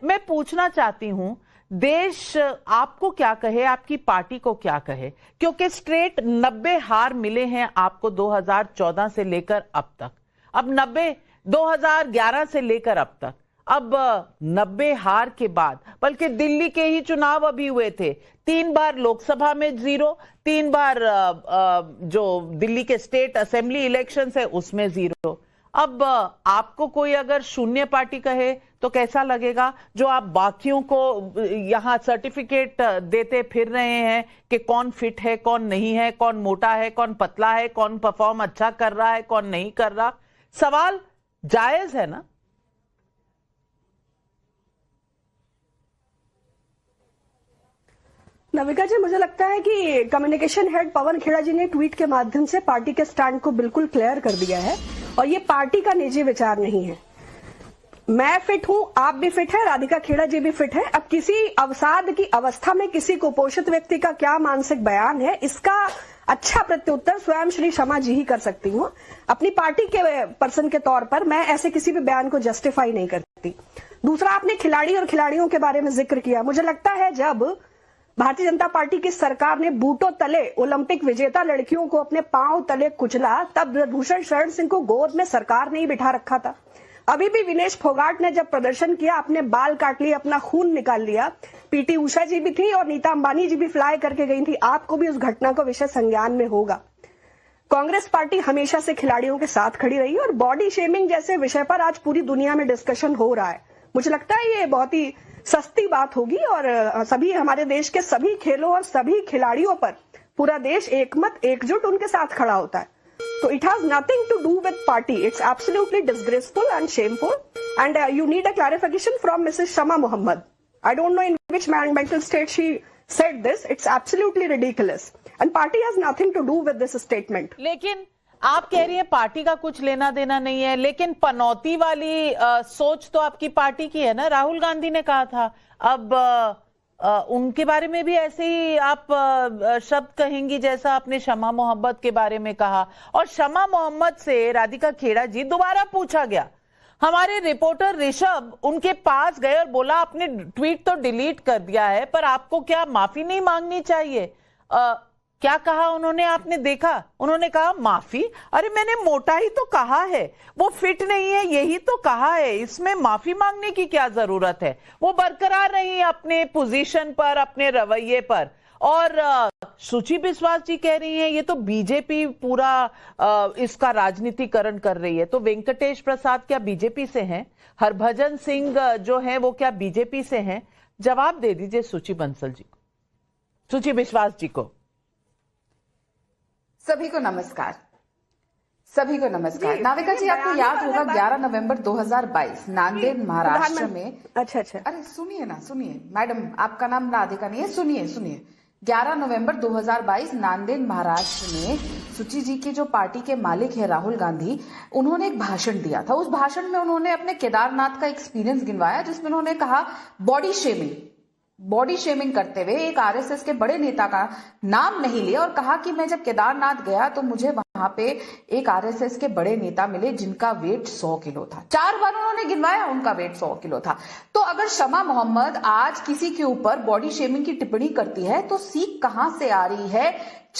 मैं पूछना चाहती हूं, देश आपको क्या कहे, आपकी पार्टी को क्या कहे, क्योंकि स्ट्रेट 90 हार मिले हैं आपको 2014 से लेकर अब तक। अब 2011 से लेकर अब तक, अब 90 हार के बाद, बल्कि दिल्ली के ही चुनाव अभी हुए थे, 3 बार लोकसभा में 0, 3 बार जो दिल्ली के स्टेट असेंबली इलेक्शन है उसमें 0। अब आपको कोई अगर शून्य पार्टी कहे तो कैसा लगेगा, जो आप बाकियों को यहां सर्टिफिकेट देते फिर रहे हैं कि कौन फिट है, कौन नहीं है, कौन मोटा है, कौन पतला है, कौन परफॉर्म अच्छा कर रहा है, कौन नहीं कर रहा। सवाल जायज है ना? नविका जी, मुझे लगता है कि कम्युनिकेशन हेड पवन खेड़ा जी ने ट्वीट के माध्यम से पार्टी के स्टैंड को बिल्कुल क्लियर कर दिया है और ये पार्टी का निजी विचार नहीं है। मैं फिट हूं, आप भी फिट है, राधिका खेड़ा जी भी फिट है। अब किसी अवसाद की अवस्था में किसी कुपोषित व्यक्ति का क्या मानसिक बयान है, इसका अच्छा प्रत्युत्तर स्वयं श्री शमा जी ही कर सकती हूँ। अपनी पार्टी के पर्सन के तौर पर मैं ऐसे किसी भी बयान को जस्टिफाई नहीं करती। दूसरा, आपने खिलाड़ी और खिलाड़ियों के बारे में जिक्र किया। मुझे लगता है जब भारतीय जनता पार्टी की सरकार ने बूटों तले ओलंपिक विजेता लड़कियों को अपने पांव तले कुचला, तब भूषण शरण सिंह को गोद में सरकार ने ही बिठा रखा था। अभी भी विनेश फोगाट ने जब प्रदर्शन किया, अपने बाल काट लिए, अपना खून निकाल लिया। पीटी उषा जी भी थी और नीता अंबानी जी भी फ्लाई करके गई थी। आपको भी उस घटना को विषय संज्ञान में होगा। कांग्रेस पार्टी हमेशा से खिलाड़ियों के साथ खड़ी रही और बॉडी शेमिंग जैसे विषय पर आज पूरी दुनिया में डिस्कशन हो रहा है। मुझे लगता है ये बहुत ही सस्ती बात होगी और सभी हमारे देश के सभी खेलों और सभी खिलाड़ियों पर पूरा देश एकमत एकजुट उनके साथ खड़ा होता है। So it has nothing to do with party. It's absolutely disgraceful and shameful. And you need a clarification from Mrs. Shama Mohammed. I don't know in which mental state she said this. It's absolutely ridiculous. And party has nothing to do with this statement. लेकिन आप कह रही हैं party का कुछ लेना देना नहीं है, लेकिन पनौती वाली सोच तो आपकी पार्टी की है ना। राहुल गांधी ने कहा था, अब उनके बारे में भी ऐसे ही आप शब्द कहेंगी जैसा आपने शमा मोहम्मद के बारे में कहा। और शमा मोहम्मद से राधिका खेड़ा जी दोबारा पूछा गया। हमारे रिपोर्टर ऋषभ उनके पास गए और बोला आपने ट्वीट तो डिलीट कर दिया है, पर आपको क्या माफी नहीं मांगनी चाहिए? क्या कहा उन्होंने, आपने देखा? उन्होंने कहा माफी? अरे मैंने मोटा ही तो कहा है, वो फिट नहीं है यही तो कहा है, इसमें माफी मांगने की क्या जरूरत है? वो बरकरार रही अपने पोजीशन पर, अपने रवैये पर। और सुची बिस्वास जी कह रही हैं ये तो बीजेपी पूरा इसका राजनीतिकरण कर रही है। तो वेंकटेश प्रसाद क्या बीजेपी से हैं? हरभजन सिंह जो है वो क्या बीजेपी से हैं? जवाब दे दीजिए सुची बंसल जी को, सुची बिस्वास जी को। सभी को नमस्कार, सभी को नमस्कार। नाविका जी, आपको याद होगा 11 नवंबर 2022 नांदेड़ महाराष्ट्र में। अच्छा, अरे सुनिए ना, सुनिए मैडम, आपका नाम राधिका नहीं है, सुनिए। 11 नवंबर 2022 नांदेड़ महाराष्ट्र में सुची जी की जो पार्टी के मालिक है राहुल गांधी, उन्होंने एक भाषण दिया था। उस भाषण में उन्होंने अपने केदारनाथ का एक्सपीरियंस गिनवाया, जिसमें उन्होंने कहा बॉडी शेमिंग करते हुए एक आरएसएस के बड़े नेता का नाम नहीं लिया और कहा कि मैं जब केदारनाथ गया तो मुझे वहां पे एक आरएसएस के बड़े नेता मिले जिनका वेट 100 किलो था। 4 बार उन्होंने गिनवाया, उनका वेट 100 किलो था। तो अगर शमा मोहम्मद आज किसी के ऊपर बॉडी शेमिंग की टिप्पणी करती है तो सीख कहां से आ रही है,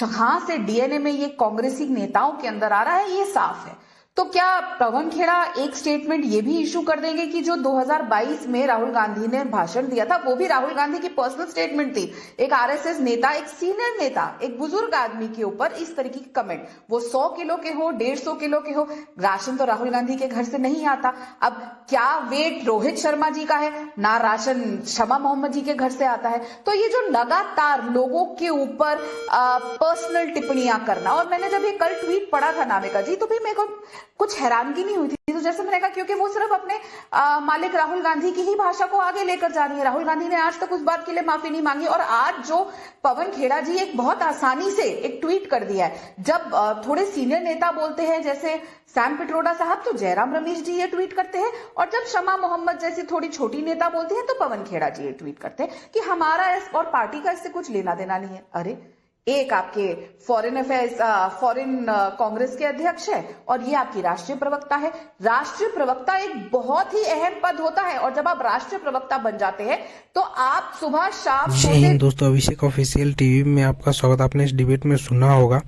कहां से डीएनए में ये कांग्रेसी नेताओं के अंदर आ रहा है, ये साफ है। तो क्या पवन खेड़ा एक स्टेटमेंट ये भी इशू कर देंगे कि जो 2022 में राहुल गांधी ने भाषण दिया था वो भी राहुल गांधी की पर्सनल स्टेटमेंट थी? एक आरएसएस नेता, एक सीनियर नेता, एक बुजुर्ग आदमी के ऊपर इस तरीके की कमेंट, वो 100 किलो के हो, 150 किलो के हो, राशन तो राहुल गांधी के घर से नहीं आता। अब क्या वेट रोहित शर्मा जी का है, ना राशन शमा मोहम्मद जी के घर से आता है। तो ये जो लगातार लोगों के ऊपर पर्सनल टिप्पणियां करना, और मैंने जब ये कल ट्वीट पढ़ा था नाविका जी, तो भी मेरे को कुछ हैरानगी नहीं हुई थी। तो जैसे मैंने कहा, क्योंकि वो सिर्फ अपने मालिक राहुल गांधी की ही भाषा को आगे लेकर जा रही है। राहुल गांधी ने आज तक उस बात के लिए माफी नहीं मांगी और आज जो पवन खेड़ा जी एक बहुत आसानी से एक ट्वीट कर दिया है। जब थोड़े सीनियर नेता बोलते हैं जैसे सैम पिट्रोडा साहब, तो जयराम रमेश जी ये ट्वीट करते हैं, और जब शमा मोहम्मद जैसी थोड़ी छोटी नेता बोलती है तो पवन खेड़ा जी ये ट्वीट करते हैं कि हमारा और पार्टी का इससे कुछ लेना देना नहीं है। अरे एक आपके फॉरेन कांग्रेस के अध्यक्ष है और ये आपकी राष्ट्रीय प्रवक्ता है। राष्ट्रीय प्रवक्ता एक बहुत ही अहम पद होता है और जब आप राष्ट्रीय प्रवक्ता बन जाते हैं तो आप सुबह शाम जय हिंद दोस्तों, अभिषेक ऑफिशियल टीवी में आपका स्वागत। आपने इस डिबेट में सुना होगा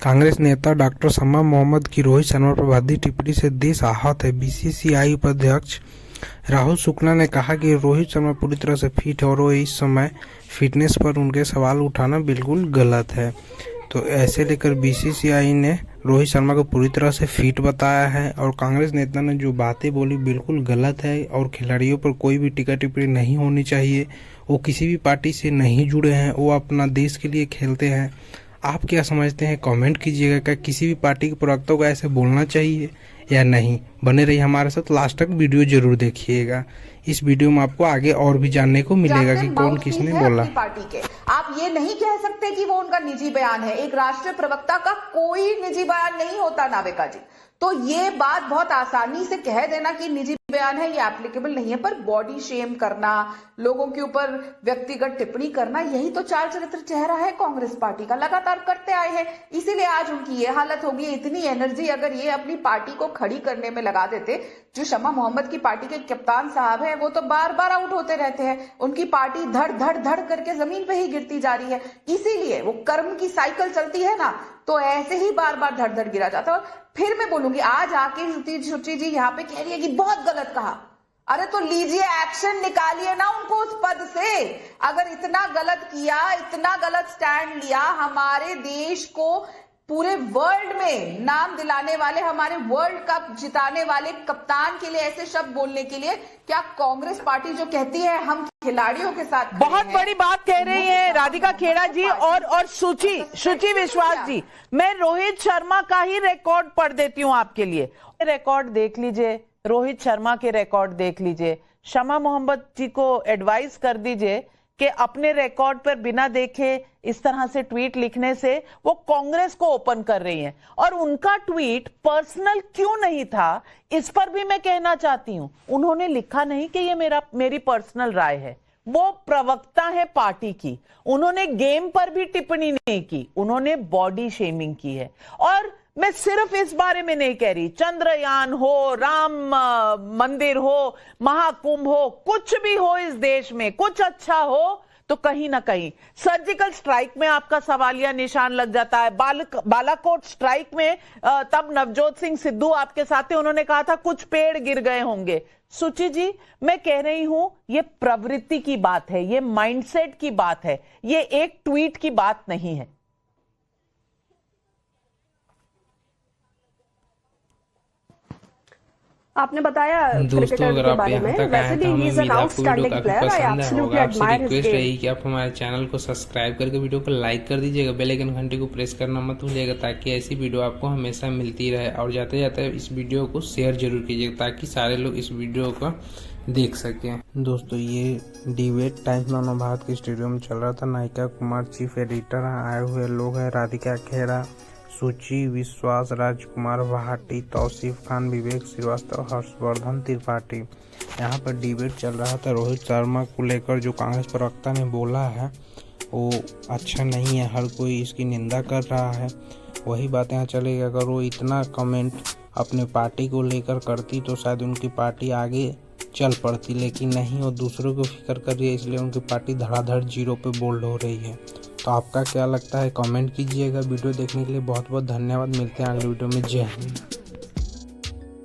कांग्रेस नेता डॉक्टर शमा मोहम्मद की रोहित शर्मा पर वादी टिप्पणी से देश आहत है। बीसीसीआई उपाध्यक्ष राहुल शुक्ला ने कहा कि रोहित शर्मा पूरी तरह से फिट है और वो इस समय फिटनेस पर उनके सवाल उठाना बिल्कुल गलत है। तो ऐसे लेकर बीसीसीआई ने रोहित शर्मा को पूरी तरह से फिट बताया है और कांग्रेस नेता ने जो बातें बोली बिल्कुल गलत है और खिलाड़ियों पर कोई भी टीका टिप्पणी नहीं होनी चाहिए। वो किसी भी पार्टी से नहीं जुड़े हैं, वो अपना देश के लिए खेलते हैं। आप क्या समझते हैं, कमेंट कीजिएगा। क्या किसी भी पार्टी के प्रवक्ता को ऐसे बोलना चाहिए या नहीं? बने रहिए हमारे साथ, लास्ट तक वीडियो जरूर देखिएगा। इस वीडियो में आपको आगे और भी जानने को मिलेगा कि कौन किसने बोला। पार्टी के आप ये नहीं कह सकते कि वो उनका निजी बयान है। एक राष्ट्रीय प्रवक्ता का कोई निजी बयान नहीं होता नाविका जी। तो ये बात बहुत आसानी से कह देना कि निजी बयान है, ये एप्लीकेबल नहीं है। पर बॉडी शेम करना, लोगों के ऊपर व्यक्तिगत टिप्पणी करना, यही तो चाल चरित्र चेहरा है कांग्रेस पार्टी का, लगातार करते आए हैं। इसीलिए आज उनकी ये हालत होगी। इतनी एनर्जी अगर ये अपनी पार्टी को खड़ी करने में लगा देते, जो शमा मोहम्मद की पार्टी के कप्तान साहब है वो तो बार बार आउट होते रहते हैं, उनकी पार्टी धड़ धड़ धड़ करके जमीन पे ही गिरती जा रही है। इसीलिए वो कर्म की साइकिल चलती है ना, तो ऐसे ही बार बार धड़ धड़ गिरा जाता है। फिर मैं बोलूंगी, आज आके श्रुति जी यहाँ पे कह रही है कि बहुत गलत कहा। अरे तो लीजिए एक्शन, निकालिए ना उनको उस पद से। अगर इतना गलत किया, इतना गलत स्टैंड लिया, हमारे देश को पूरे वर्ल्ड में नाम दिलाने वाले, हमारे वर्ल्ड कप जिताने वाले कप्तान के लिए ऐसे शब्द बोलने के लिए क्या कांग्रेस पार्टी जो कहती है हम खिलाड़ियों के साथ बहुत बड़ी बात कह रही है राधिका खेड़ा जी और शुचि विश्वास जी। मैं रोहित शर्मा का ही रिकॉर्ड पढ़ देती हूं आपके लिए। रिकॉर्ड देख लीजिए, रोहित शर्मा के रिकॉर्ड देख लीजिए। शमा मोहम्मद जी को एडवाइस कर दीजिए कि अपने रिकॉर्ड पर बिना देखे इस तरह से ट्वीट लिखने से वो कांग्रेस को ओपन कर रही हैं। और उनका ट्वीट पर्सनल क्यों नहीं था, इस पर भी मैं कहना चाहती हूं। उन्होंने लिखा नहीं कि ये मेरी पर्सनल राय है। वो प्रवक्ता है पार्टी की, उन्होंने गेम पर भी टिप्पणी नहीं की, उन्होंने बॉडी शेमिंग की है। और मैं सिर्फ इस बारे में नहीं कह रही, चंद्रयान हो, राम मंदिर हो, महाकुंभ हो, कुछ भी हो इस देश में, कुछ अच्छा हो तो कहीं ना कहीं सर्जिकल स्ट्राइक में आपका सवालिया निशान लग जाता है। बालाकोट स्ट्राइक में तब नवजोत सिंह सिद्धू आपके साथ थे, उन्होंने कहा था कुछ पेड़ गिर गए होंगे। सुची जी, मैं कह रही हूं ये प्रवृत्ति की बात है, ये माइंडसेट की बात है, ये एक ट्वीट की बात नहीं है। आपने बताया दोस्तों, अगर आप यहाँ तक आए तो हमें उम्मीद आपको वीडियो काफी पसंद होगा। आपसे रिक्वेस्ट रही कि आप हमारे चैनल को सब्सक्राइब करके वीडियो को लाइक कर दीजिएगा, बेल आइकन घंटी को प्रेस करना मत भूलिएगा ताकि ऐसी वीडियो आपको हमेशा मिलती रहे। और जाते जाते इस वीडियो को शेयर जरूर कीजिएगा ताकि सारे लोग इस वीडियो को देख सकें। दोस्तों, ये डिबेट टाइम्स नव भारत के स्टूडियो में चल रहा था। नायिका कुमार, चीफ एडिटर आए हुए लोग हैं राधिका खेड़ा, सुची विश्वास, राजकुमार भाटी, तौसीफ खान, विवेक श्रीवास्तव, हर्षवर्धन त्रिपाठी। यहाँ पर डिबेट चल रहा था रोहित शर्मा को लेकर। जो कांग्रेस प्रवक्ता ने बोला है वो अच्छा नहीं है, हर कोई इसकी निंदा कर रहा है। वही बात यहाँ चलेगी, अगर वो इतना कमेंट अपने पार्टी को लेकर करती तो शायद उनकी पार्टी आगे चल पड़ती, लेकिन नहीं, वो दूसरों को फिक्र कर रही है, इसलिए उनकी पार्टी धड़ाधड़ जीरो पे बोल्ड हो रही है। तो आपका क्या लगता है, कमेंट कीजिएगा। वीडियो देखने के लिए बहुत बहुत धन्यवाद। मिलते हैं अगले वीडियो में। जय हिंद।